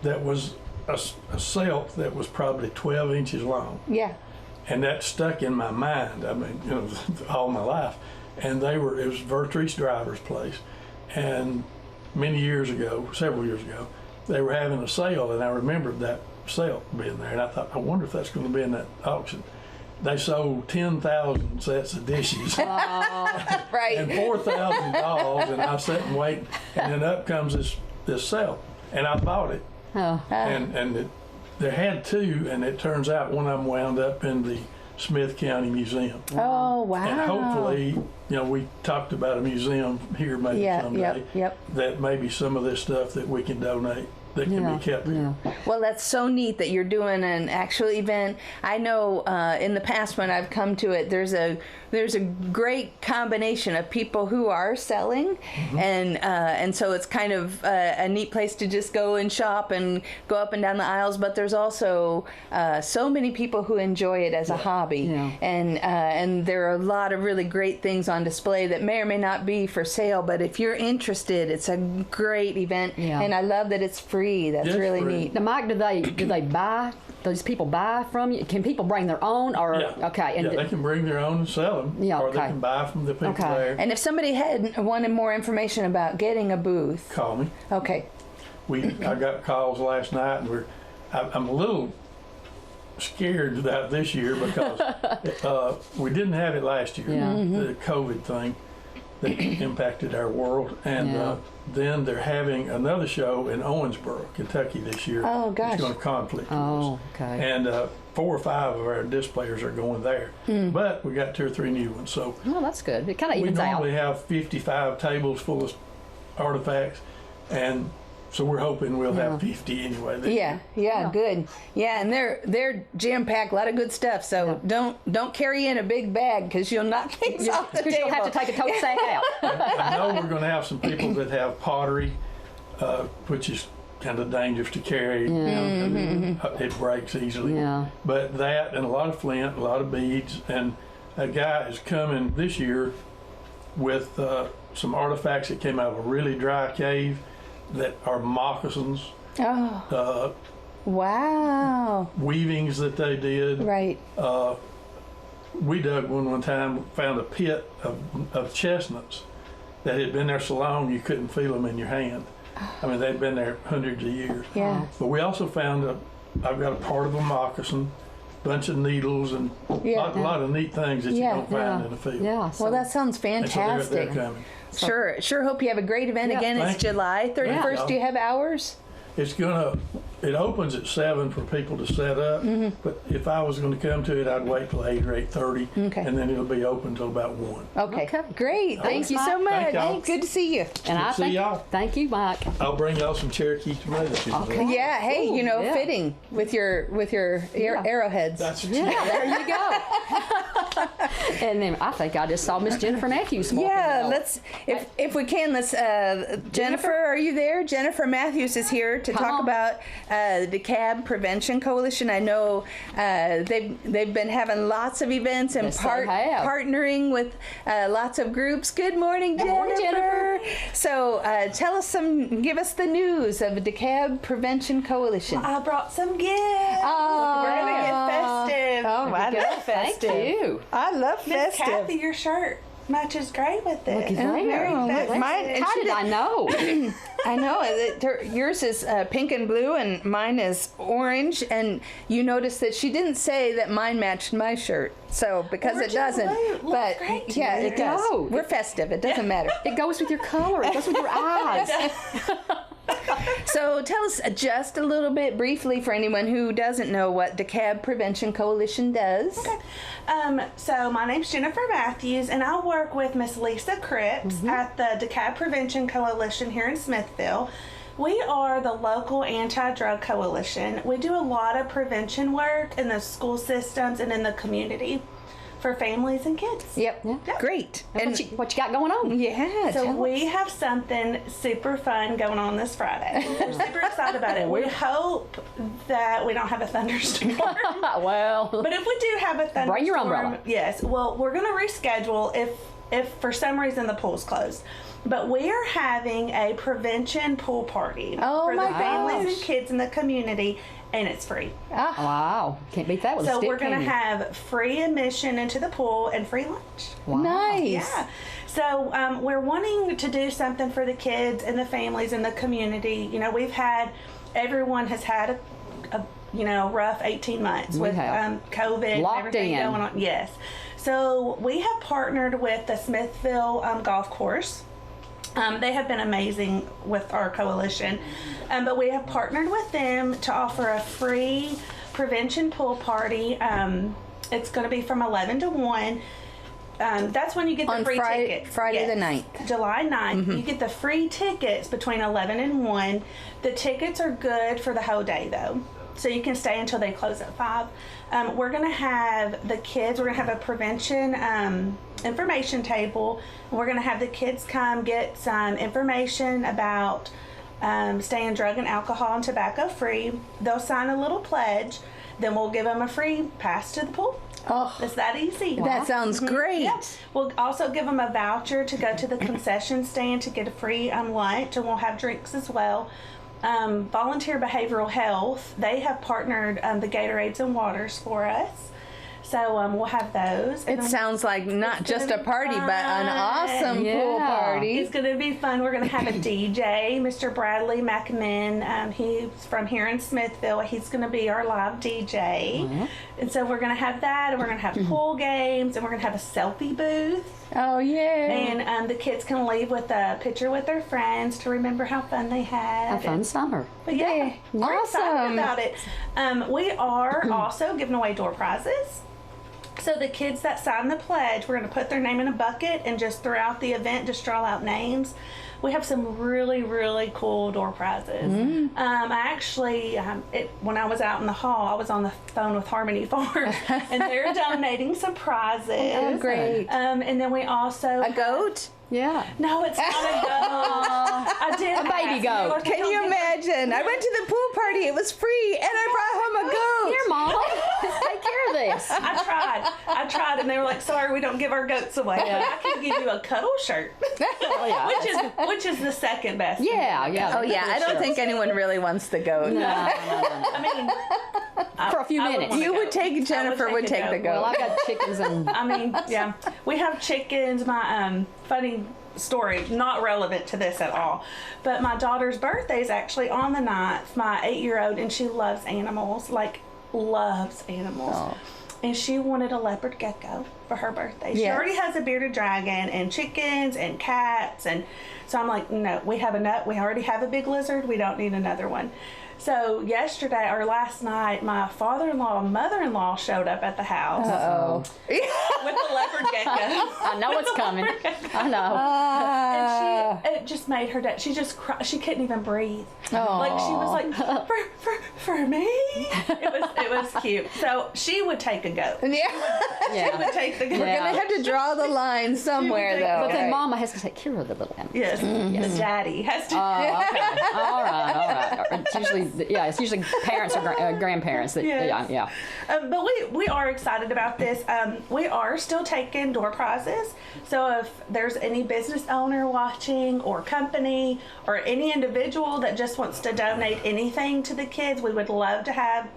that was a celt that was probably 12 inches long. Yeah. And that stuck in my mind, I mean, you know, all my life. And it was Vertrees Driver's place. And many years ago, several years ago, they were having a sale, and I remembered that sale being there. And I thought, I wonder if that's going to be in that auction. They sold 10,000 sets of dishes Right. and 4,000 dolls, and I sat and wait, and then up comes this sale, and I bought it. Oh. There had two, and it turns out one of them wound up in the Smith County Museum. Oh, wow. And hopefully, you know, we talked about a museum here maybe Yeah, someday. yep. That maybe some of this stuff that we can donate that can be kept here. Well, that's so neat that you're doing an actual event. I know in the past when I've come to it, there's a great combination of people who are selling, and so it's kind of a neat place to just go and shop and go up and down the aisles. But there's also so many people who enjoy it as a hobby, Yeah. and there are a lot of really great things on display that may or may not be for sale. But if you're interested, it's a great event, Yeah. and I love that it's free. free. That's Just really free. neat. Now, Mike, do they buy? Those people buy from you? Can people bring their own? Or Yeah. okay, and Yeah, they can bring their own and sell them, Yeah, or they okay. can buy from the people Okay. there. And if somebody wanted more information about getting a booth, Call me. okay. I got calls last night, and I'm a little scared about this year because we didn't have it last year. Yeah. The COVID thing that impacted our world, and Yeah. then they're having another show in Owensboro, Kentucky this year. Oh, gosh. It's going to conflict with us. Oh, okay. And 4 or 5 of our disc players are going there, but we got 2 or 3 new ones. So Well, that's good. It kind of we evens out. normally have 55 tables full of artifacts, and so we're hoping we'll have 50 anyway. this year. Yeah, good. Yeah, and they're jam packed, a lot of good stuff. So don't carry in a big bag because you'll knock things off the Because table. you'll have to take a tote sack out. I know we're going to have some people that have pottery, which is kind of dangerous to carry. You know, 'cause it breaks easily. Yeah. But that and a lot of flint, a lot of beads, and a guy is coming this year with some artifacts that came out of a really dry cave that are moccasins, Oh, wow. weavings that they did. Right. We dug one time, found a pit of chestnuts that had been there so long you couldn't feel them in your hand. I mean, they'd been there hundreds of years. Yeah. But we also found I've got a part of a moccasin, bunch of needles, and Yeah. a lot of neat things that you Yeah. don't find in the field. Yeah. So, Well, that sounds And so they're fantastic. coming. Sure hope you have a great event Yeah. again. It's Thank you. July 31st. Yeah. Do you have hours? It opens at 7 for people to set up, but if I was going to come to it, I'd wait till 8 or 8:30, Okay. and then it'll be open till about 1. Okay. Okay. Great. Thank Thanks, you so Mike. much. Thank y'all. Good to see you. and I Good to see thank y'all. Thank you, Mike. I'll bring y'all some Cherokee tomatoes. if you want. Okay. Yeah. Hey, Ooh, yeah. fitting with your Yeah. arrowheads. That's Yeah, there you go. And then I think I just saw Miss Jennifer Matthews. walking Yeah, the door. let's if we can let's Jennifer, are you there? Jennifer Matthews is here to Come talk on. about the DeKalb Prevention Coalition. I know they've been having lots of events and Yes, they have. partnering with lots of groups. Good morning, Good Jennifer. morning, Jennifer. So give us the news of the DeKalb Prevention Coalition. I brought some gifts. Oh, We're gonna get festive. Oh, I love festive. Thank you. I love Miss festive. Kathy, your shirt matches great with it. Look at Oh, there. no, Very look, mine- festive. How did I know? I know yours is pink and blue, and mine is orange. And you notice that she didn't say that mine matched my shirt, so because Orange it and doesn't. blue looks But great yeah, it together. does. No. We're festive. It doesn't matter. It goes with your color. It goes with your eyes. So tell us just a little bit briefly for anyone who doesn't know what DeKalb Prevention Coalition does. So my name's Jennifer Matthews, and I work with Miss Lisa Cripps at the DeKalb Prevention Coalition here in Smithville. We are the local anti-drug coalition. We do a lot of prevention work in the school systems and in the community for families and kids. Yep. Yeah. Great. And what you got going on? Yeah. So tell we us. have something super fun going on this Friday. We're super excited about it. We hope that we don't have a thunderstorm. Well, But if we do have a thunderstorm, Bring your umbrella. Yes. Well, we're going to reschedule if for some reason the pool's closed. But we are having a prevention pool party Oh for the my families gosh. and kids in the community, and it's free. wow. Can't beat that with a So stick, we're going to can you? have free admission into the pool and free lunch. Wow. Nice. Yeah. So we're wanting to do something for the kids and the families in the community. You know, everyone has had a rough 18 months with have. COVID and Locked everything in. going on. Yes. So we have partnered with the Smithville Golf Course. They have been amazing with our coalition, but we have partnered with them to offer a free prevention pool party. It's going to be from 11 to 1. That's when you get the On free Friday- tickets. Friday the 9th. July 9th. You get the free tickets between 11 and 1. The tickets are good for the whole day, though. So you can stay until they close at 5. We're going to have the kids, we're going to have a prevention information table. We're going to have the kids come get some information about staying drug and alcohol and tobacco free. They'll sign a little pledge. Then we'll give them a free pass to the pool. Oh, It's that easy. that sounds great. Yeah. We'll also give them a voucher to go to the concession stand to get a free lunch, and we'll have drinks as well. Volunteer Behavioral Health, they have partnered the Gatorades and Waters for us. So we'll have those. It sounds like not just a party, but an awesome pool Yeah. party. It's going to be fun. We're going to have a DJ, Mr. Bradley McMinn. He's from here in Smithville. He's going to be our live DJ. And so we're going to have that, and we're going to have pool games, and we're going to have a selfie booth. Oh, yay. And the kids can leave with a picture with their friends to remember how fun they had. A fun summer. But yeah, we're excited Awesome. about it. We are also giving away door prizes. So the kids that sign the pledge, we're going to put their name in a bucket and just throughout the event, just draw out names. We have some really, really cool door prizes. I actually, when I was out in the hall, I was on the phone with Harmony Farms, and they're donating some prizes. Oh, great. And then we also A goat? Yeah. No, it's not a goat. I did A baby ask. goat. Can you imagine? I went to the pool party. It was free, and I brought home a goat. Here, Mama. Take care of this. I tried, and they were like, "Sorry, we don't give our goats away. But I can give you a cuddle shirt, Oh, yeah. which is the second best. Yeah, yeah. Oh, yeah. I don't think anyone really wants the goat. No. I mean, For a few I would minutes. want You a would goat. take, Jennifer would take the goat. Well, I've got chickens and I mean, yeah, we have chickens. My funny story, not relevant to this at all, but my daughter's birthday is actually on the 9th. My 8-year-old, and she loves animals, like loves animals. Oh. And she wanted a leopard gecko for her birthday. She Yes. already has a bearded dragon and chickens and cats, and so I'm like, no, we already have a big lizard. We don't need another one. So yesterday or last night, my father-in-law and mother-in-law showed up at the house Oh. with the leopard gecko. I know what's coming. I know. And it just made her day. She just cried. She couldn't even breathe. Like she was like, for me. It was cute. So she would take a goat. Yeah. Yeah. Would take the goat. We're going to have to draw the line somewhere, take- though. But then Okay. Mama has to take care of the little animal. Yes, the daddy has to. Oh, okay. All right. It's usually parents or grandparents that, Yes. yeah. But we are excited about this. We are still taking door prizes. So if there's any business owner watching or company or any individual that just wants to donate anything to the kids, we would love to have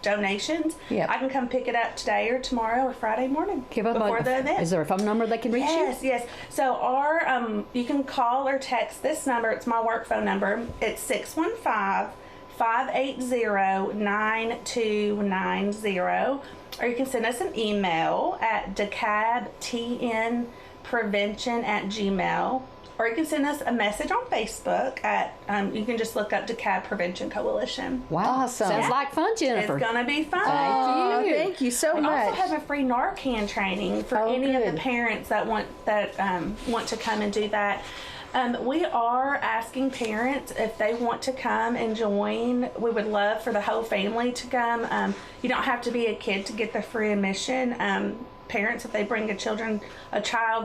donations. Yep. I can come pick it up today or tomorrow or Friday morning before the event. Is there a phone number they can reach Yes. So our you can call or text this number. It's my work phone number. It's 615-580-9290. Or you can send us an email at DeKalbTNPrevention@gmail. Or you can send us a message on Facebook at, you can just look up DeKalb Prevention Coalition. you? Wow. Awesome. Sounds like fun, Jennifer. It's going to be fun. Oh, you. thank you so We much. also have a free Narcan training for Oh, any of good. the parents that want to come and do that. We are asking parents if they want to come and join. We would love for the whole family to come. You don't have to be a kid to get the free admission. Parents, if they bring a child,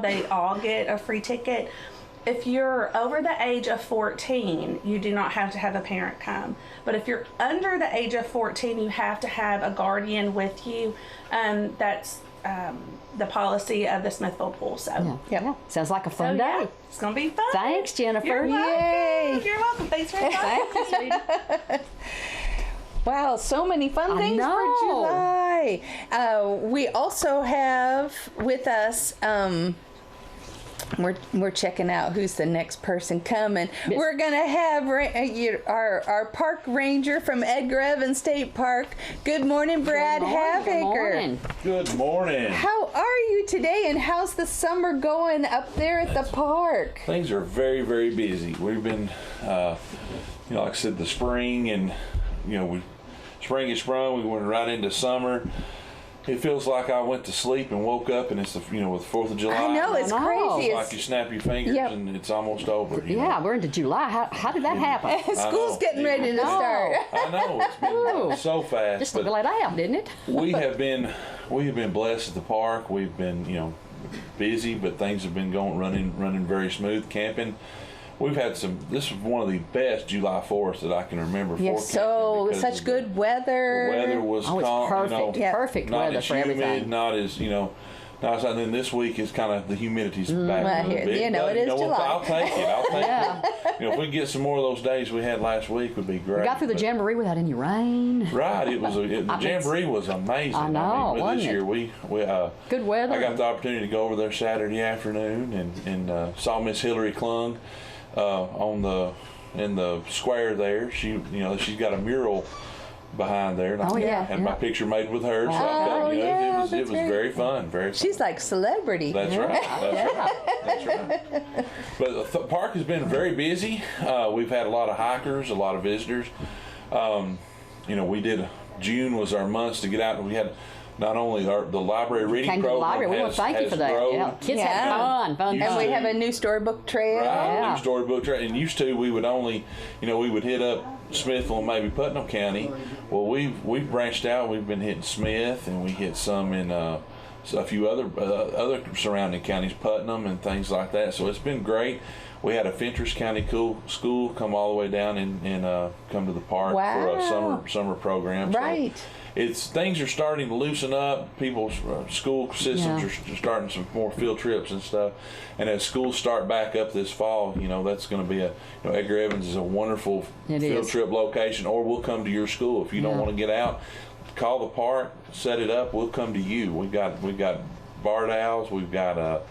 they all get a free ticket. If you're over the age of 14, you do not have to have a parent come. But if you're under the age of 14, you have to have a guardian with you. That's the policy of the Smithville Pool. So, Yeah. Yeah. Sounds like a fun so, day. yeah, it's going to be fun. Thanks, Jennifer. You're welcome. Yay. You're welcome. Thanks for inviting Thank you, sweetie. Wow, so many fun I things know. for July. We also have with us, we're checking out who's the next person coming. Yes. We're going to have our park ranger from Edgar Evans State Park. Good morning, Brad Havocker. Good morning. Good morning. How are you today, and how's the summer going up there at the park? Things are very, very busy. We've been, like I said, the spring and, spring is sprung. We went right into summer. It feels like I went to sleep and woke up, and it's with 4th of July. I know, it's I know. crazy. It's like you snap your fingers Yep. and it's almost over. Yeah, we're into July. How did that happen? School's know. getting ready to start. I know it's been so fast. Just but let out, didn't it? we have been blessed at the park. We've been busy, but things have been running very smooth. Camping. We've had this is one of the best July 4ths that I can remember. Yes, for so camping because such of good weather. The weather was Oh, it's calm, perfect. Yeah. Perfect not weather as for humid, everything. not as No, so then this week is kind of the humidity's back I a little hear- bit. you know, but, it is what, July. I'll take it. I'll take Yeah. it. If we get some more of those days we had last week, would be great. We got through the But- jamboree without any rain. Right, the jamboree was amazing. I know, but wasn't this it? year we Good weather. I got the opportunity to go over there Saturday afternoon and saw Miss Hillary Klung in the square there. She's got a mural behind there. And Oh, I yeah, had my yeah. picture made with her. So Oh, yeah, it was that's very fun. Very fun. She's like celebrity. That's right. That's right. But the park has been very busy. We've had a lot of hikers, a lot of visitors. June was our month to get out, and we had not only the library reading Came to the program. library. We want to thank you for that. grown. Yeah. Kids Yeah. had fun. And we have a new storybook trail. Right, Yeah. new storybook trail. And used to we would only, we would hit up Smithville and maybe Putnam County. Well, we've branched out. We've been hitting Smith, and we hit some in a few other surrounding counties, Putnam and things like that. So it's been great. We had a Fentress County school come all the way down and come to the park for a summer program. Right. So things are starting to loosen up. People's school systems are starting some more field trips and stuff. And as schools start back up this fall, that's going to be Edgar Evans is a wonderful field trip location. Or we'll come to your school if you don't want to get out. Call the park, set it up. We'll come to you. We've got barred owls. We've got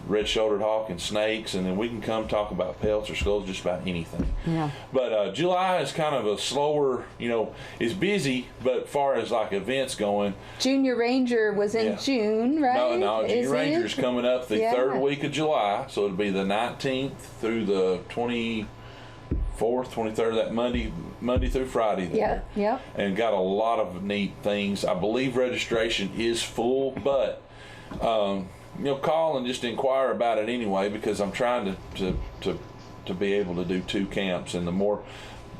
red-shouldered hawk and snakes, and then we can come talk about pelts or skulls, just about anything. Yeah. But July is kind of a slower, it's busy, but far as like events going. Junior Ranger was in June, right? No, Junior Is Ranger's it? coming up the Yeah. third week of July, so it'll be the 19th through the 24th, 23rd, that Monday through Friday there. Yeah. And got a lot of neat things. I believe registration is full, but call and just inquire about it anyway, because I'm trying to be able to do 2 camps, and the more,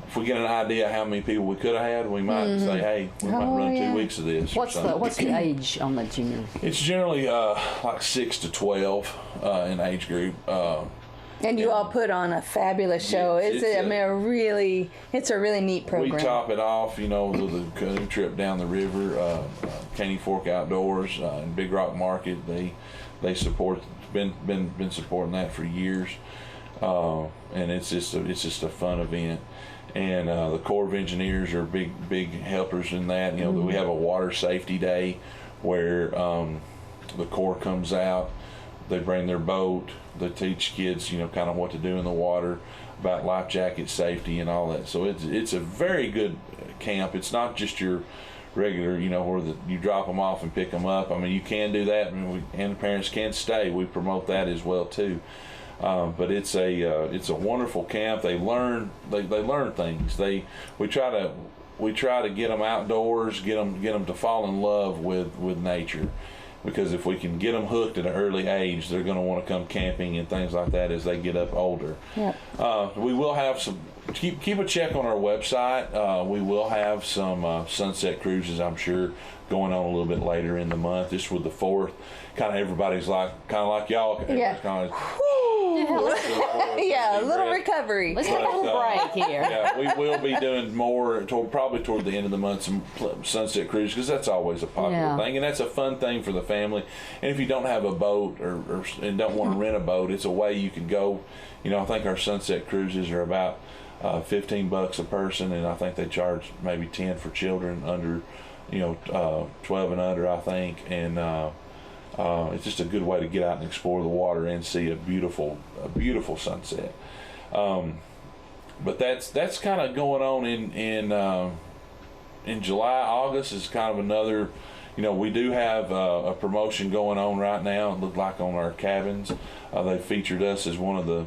if we get an idea how many people we could have had, we might say, hey, we might run 2 weeks of this. What's the age on the junior? It's generally like 6 to 12 in age group. And you all put on a fabulous show. It's a really neat program. We top it off, with a canoe trip down the river, Caney Fork Outdoors, and Big Rock Market. They support, been supporting that for years, and it's just a fun event. And the Corps of Engineers are big helpers in that. We have a water safety day where the Corps comes out. They bring their boat. They teach kids, kind of what to do in the water, about life jacket safety and all that. So it's a very good camp. It's not just your regular, where you drop them off and pick them up. I mean, you can do that, and the parents can stay. We promote that as well too. But it's a wonderful camp. They learn things. We try to get them outdoors, get them to fall in love with nature. Because if we can get them hooked at an early age, they're going to want to come camping and things like that as they get up older. Yeah. We will have some. Keep a check on our website. We will have some sunset cruises, I'm sure, going on a little bit later in the month. Just with the 4th, kind of everybody's like y'all. Yeah. Kind of, Yeah, a little recovery. Let's take a little break here. Yeah, we will be doing more probably toward the end of the month, some sunset cruises, because that's always a popular thing, and that's a fun thing for the family. And if you don't have a boat and don't want to rent a boat, it's a way you can go. I think our sunset cruises are about $15 a person, and I think they charge maybe 10 for children under 12 and under, I think. And it's just a good way to get out and explore the water and see a beautiful sunset. But that's kind of going on in July. August is kind of another. We do have a promotion going on right now. It looked like on our cabins, they featured us as one of the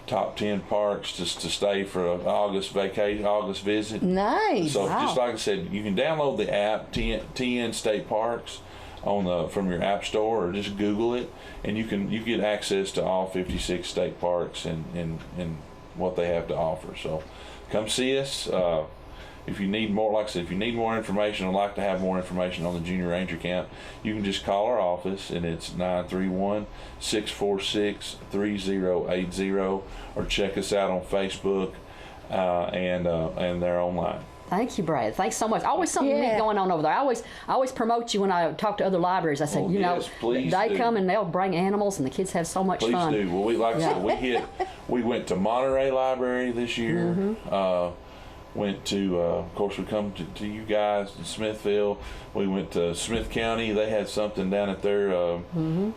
top 10 parks to stay for an August visit. Nice. So just like I said, you can download the app TN State Parks from your app store, or just Google it, and you get access to all 56 state parks and what they have to offer. So come see us. If you need more, like I said, if you need more information or like to have more information on the Junior Ranger Camp, you can just call our office, and it's 931-646-3080, or check us out on Facebook and they're online. Thank you, Brad. Thanks so much. Always something neat going on over there. I always promote you when I talk to other libraries. I say, yes, please they do. Come and they'll bring animals, and the kids have so much fun. Please do. Well, like I said, we went to Monterey Library this year. Went to, of course, we come to you guys in Smithville. We went to Smith County. They had something down at their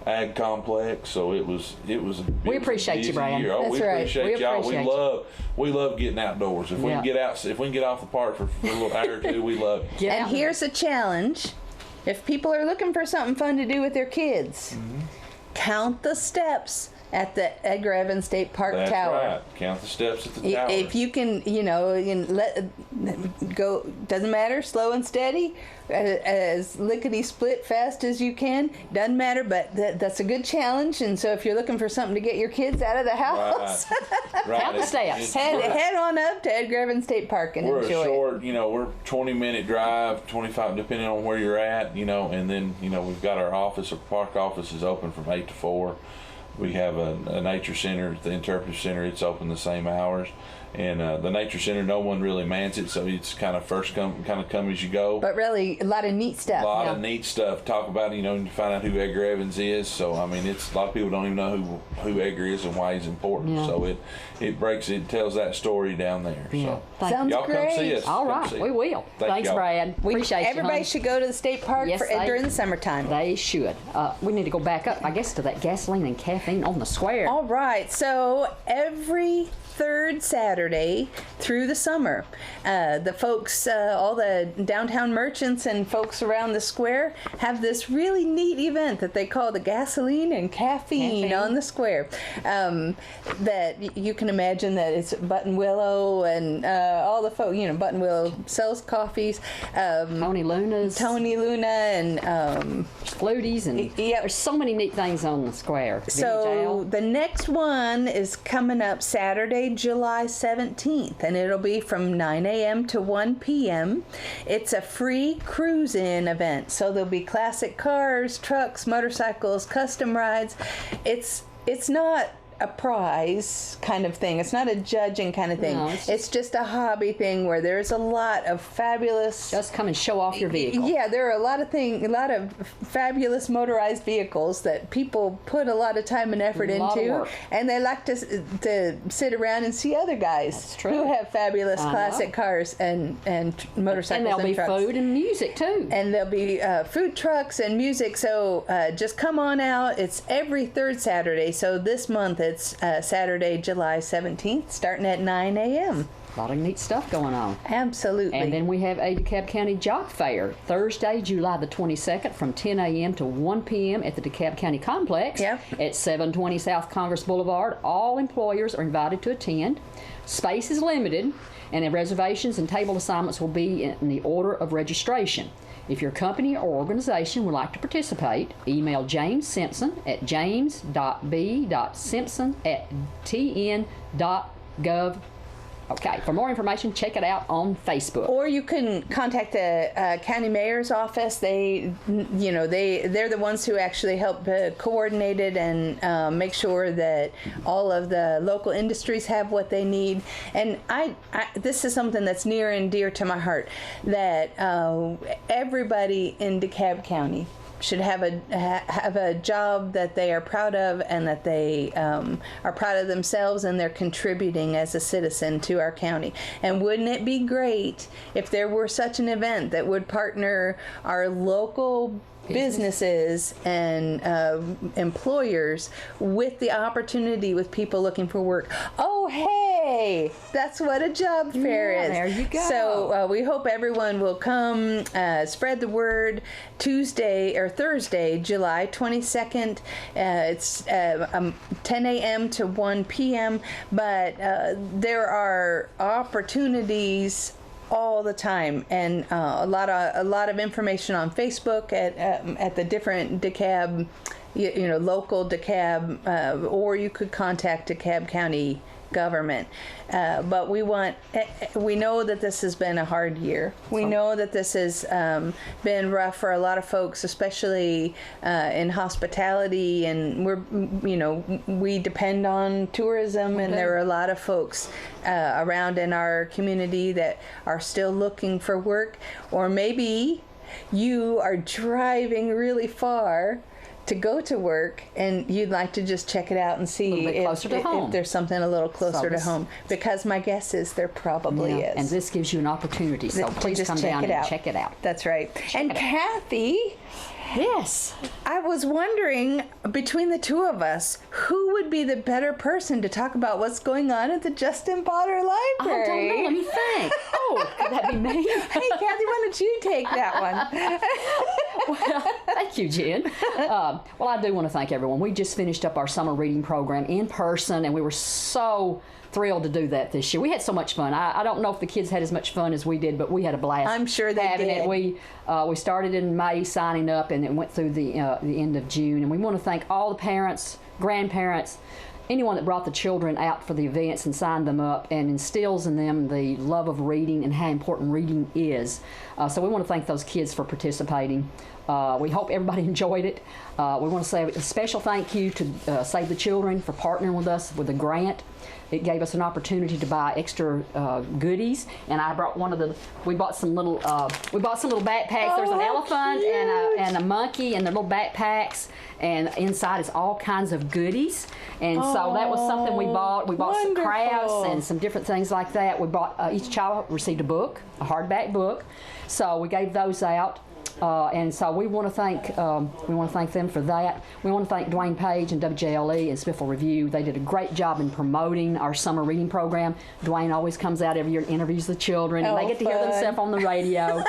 ag complex. So it was. We appreciate you, Brian. Year. Oh, That's we right. appreciate We y'all. appreciate We love getting outdoors. If we can get out, if we can get off the park for a little hour or two, we love it. Get And out. here's a challenge. If people are looking for something fun to do with their kids, count the steps at the Edgar Evans State Park That's Tower. right. Count the steps at the tower. If you can, let go, doesn't matter, slow and steady, as lickety split fast as you can, doesn't matter, but that's a good challenge. And so if you're looking for something to get your kids out of the house, Right. Count the steps. head on up to Edgar Evans State Park and We're enjoy a short, it. we're 20-minute drive, 25 depending on where you're at, and then, we've got our office, our park office is open from 8 to 4. We have a nature center, the interpretive center, it's open the same hours. And the nature center, no one really mans it, so it's kind of come as you go. But really, a lot of neat stuff. A lot of neat stuff. Talk about it, you find out who Edgar Evans is. So it's a lot of people don't even know who Edgar is and why he's important. Yeah. So it tells that story down there. Yeah. So Sounds y'all great. come see us. All Come right, see we us. will. Thanks, y'all. Brad. Appreciate you. Everybody honey. should go to the state park Yes, during the summertime. They should. We need to go back up, I guess, to that gasoline and caffeine on the square. All right, so every third Saturday through the summer, the folks, all the downtown merchants and folks around the square have this really neat event that they call the gasoline and caffeine on the square. That you can imagine that it's Button Willow and all the folks, Button Willow sells coffees. Tony Luna and Fluties and there's so many neat things on the square. so the next one is coming up Saturday, July 17th, and it'll be from 9 a.m. to 1 p.m. It's a free cruise-in event, so there'll be classic cars, trucks, motorcycles, custom rides. It's not a prize kind of thing. It's not a judging kind of thing. No, it's just a hobby thing where there's a lot of fabulous. Just come and show off your vehicle. Yeah, there are a lot of fabulous motorized vehicles that people put a lot of time and effort into, and they like to sit around and see other guys who have fabulous classic cars and motorcycles and there'll be trucks. food and music too. And there'll be food trucks and music. So just come on out. It's every third Saturday. So this month it's Saturday, July 17th, starting at 9 a.m. A lot of neat stuff going on. Absolutely. And then we have a DeKalb County Job Fair, Thursday, July the 22nd from 10 a.m. to 1 p.m. at the DeKalb County Complex at 720 South Congress Boulevard. All employers are invited to attend. Space is limited, and the reservations and table assignments will be in the order of registration. If your company or organization would like to participate, email James Simpson at james.b.simpson@tn.gov. Okay, for more information, check it out on Facebook. Or you can contact the county mayor's office. They're the ones who actually help coordinate it and make sure that all of the local industries have what they need. And this is something that's near and dear to my heart, that everybody in DeKalb County should have a job that they are proud of, and that they are proud of themselves, and they're contributing as a citizen to our county. And wouldn't it be great if there were such an event that would partner our local businesses and employers with the opportunity with people looking for work? Oh, hey, that's what a job fair is. There you go. So we hope everyone will come, spread the word. Thursday, July 22nd. It's 10 a.m. to 1 p.m. But there are opportunities all the time, and a lot of information on Facebook at the different DeKalb, local DeKalb, or you could contact DeKalb County government. But we know that this has been a hard year. We know that this has been rough for a lot of folks, especially in hospitality, and we depend on tourism, and there are a lot of folks around in our community that are still looking for work, or maybe you are driving really far to go to work and you'd like to just check it out and see if there's something a little closer to home, because my guess is there probably is. And this gives you an opportunity, so please come down and check it out. That's right. And Kathy, yes, I was wondering, between the two of us, who would be the better person to talk about what's going on at the Justin Potter Library? I don't know. Let me think. Oh, could that be me? Hey, Kathy, why don't you take that one? Well, thank you, Jen. Well, I do want to thank everyone. We just finished up our summer reading program in person, and we were so thrilled to do that this year. We had so much fun. I don't know if the kids had as much fun as we did, but we had a blast. I'm sure they having did. We started in May signing up, and it went through the end of June. And we want to thank all the parents, grandparents, anyone that brought the children out for the events and signed them up and instills in them the love of reading and how important reading is. So we want to thank those kids for participating. We hope everybody enjoyed it. We want to say a special thank you to Save the Children for partnering with us with a grant. It gave us an opportunity to buy extra goodies, and I brought we bought some little backpacks. There's an elephant and a monkey, and their little backpacks, and inside is all kinds of goodies. And so that was something we bought. We bought some crafts and some different things like that. We bought each child received a book, a hardback book. So we gave those out. And so we want to thank them for that. We want to thank Dwayne Page and WJLE and Smithville Review. They did a great job in promoting our summer reading program. Dwayne always comes out every year and interviews the children, and they get to hear themselves on the radio.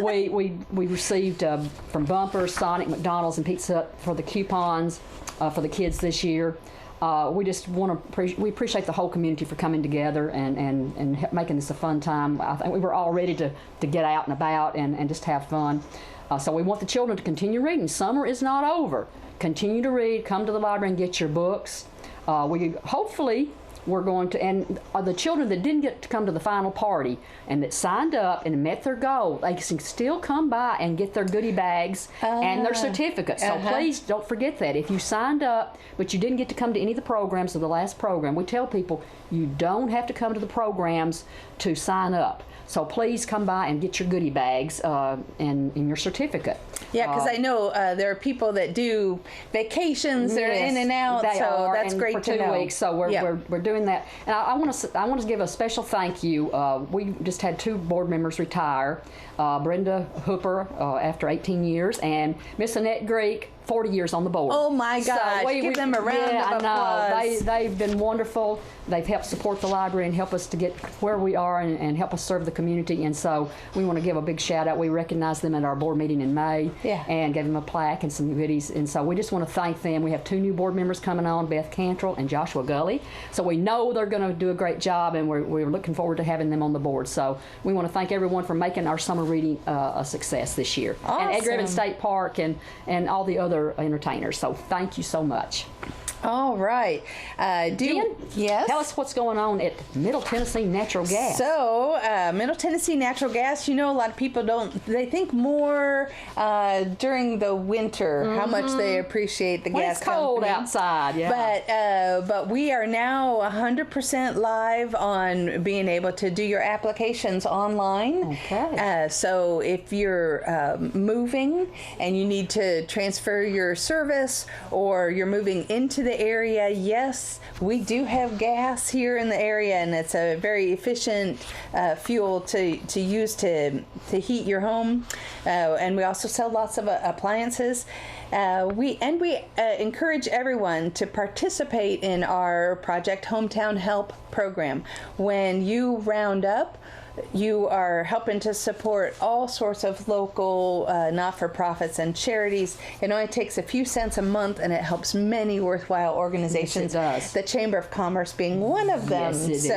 we received from Bumpers, Sonic, McDonald's, and Pizza Hut for the coupons for the kids this year. We just want to we appreciate the whole community for coming together and making this a fun time. I think we were all ready to get out and about and just have fun. So we want the children to continue reading. Summer is not over. Continue to read. Come to the library and get your books. We're going to, and the children that didn't get to come to the final party and that signed up and met their goal, they can still come by and get their goodie bags and their certificates. So please don't forget that. If you signed up, but you didn't get to come to any of the programs of the last program, we tell people you don't have to come to the programs to sign up. So please come by and get your goodie bags and your certificate. Yeah, because I know there are people that do vacations. They're in and out. That's great to know. For 2 weeks. So we're doing that. And I want to give a special thank you. We just had 2 board members retire. Brenda Hooper after 18 years, and Miss Annette Greek, 40 years on the board. Oh my gosh, so give them a round of applause. They've been wonderful. They've helped support the library and help us to get where we are and help us serve the community. And so we want to give a big shout out. We recognized them at our board meeting in May and gave them a plaque and some goodies. And so we just want to thank them. We have 2 new board members coming on, Beth Cantrell and Joshua Gully. So we know they're going to do a great job, and we're looking forward to having them on the board. So we want to thank everyone for making our summer reading a success this year. Awesome. And Edgar Evans State Park and all the other entertainers. So thank you so much. All right. Yes? Tell us what's going on at Middle Tennessee Natural Gas. So, Middle Tennessee Natural Gas, a lot of people they think more during the winter how much they appreciate the gas company. When it's cold outside, yeah. But we are now 100% live on being able to do your applications online. Okay. So if you're moving and you need to transfer your service, or you're moving into the area, yes, we do have gas here in the area, and it's a very efficient fuel to use to heat your home. And we also sell lots of appliances. We encourage everyone to participate in our Project Hometown Help program. When you round up, you are helping to support all sorts of local not-for-profits and charities. It only takes a few cents a month, and it helps many worthwhile organizations. Yes, it does. The Chamber of Commerce being one of them. Yes, it is.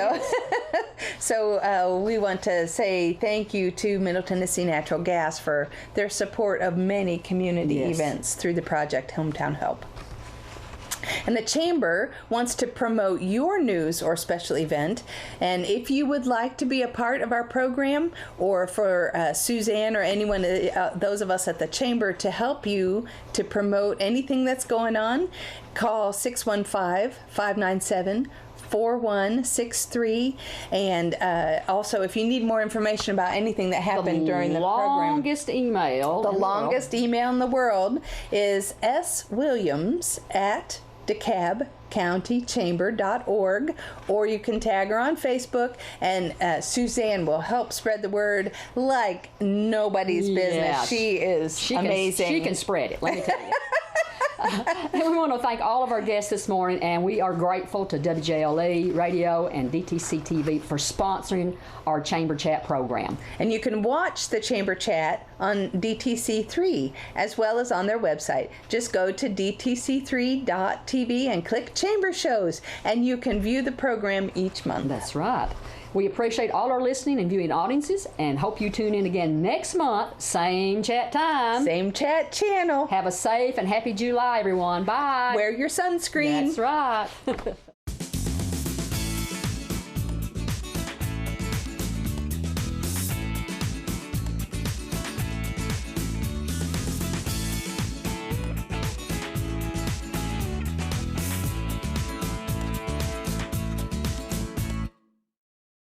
So we want to say thank you to Middle Tennessee Natural Gas for their support of many community events through the Project Hometown Help. And the Chamber wants to promote your news or special event. And if you would like to be a part of our program, or for Suzanne or anyone, those of us at the Chamber, to help you to promote anything that's going on, call 615-597-4163. And also, if you need more information about anything that happened during the program, The longest email in the world is swilliams@DeKalbCountyChamber.org, or you can tag her on Facebook, and Suzanne will help spread the word like nobody's business. She is amazing. She can spread it, let me tell you. And we want to thank all of our guests this morning, and we are grateful to WJLE Radio and DTC TV for sponsoring our Chamber Chat program. And you can watch the Chamber Chat on DTC3 as well as on their website. Just go to dtc3.tv and click Chamber Shows, and you can view the program each month. That's right. We appreciate all our listening and viewing audiences, and hope you tune in again next month. Same chat time. Same chat channel. Have a safe and happy July, everyone. Bye. Wear your sunscreen. That's right.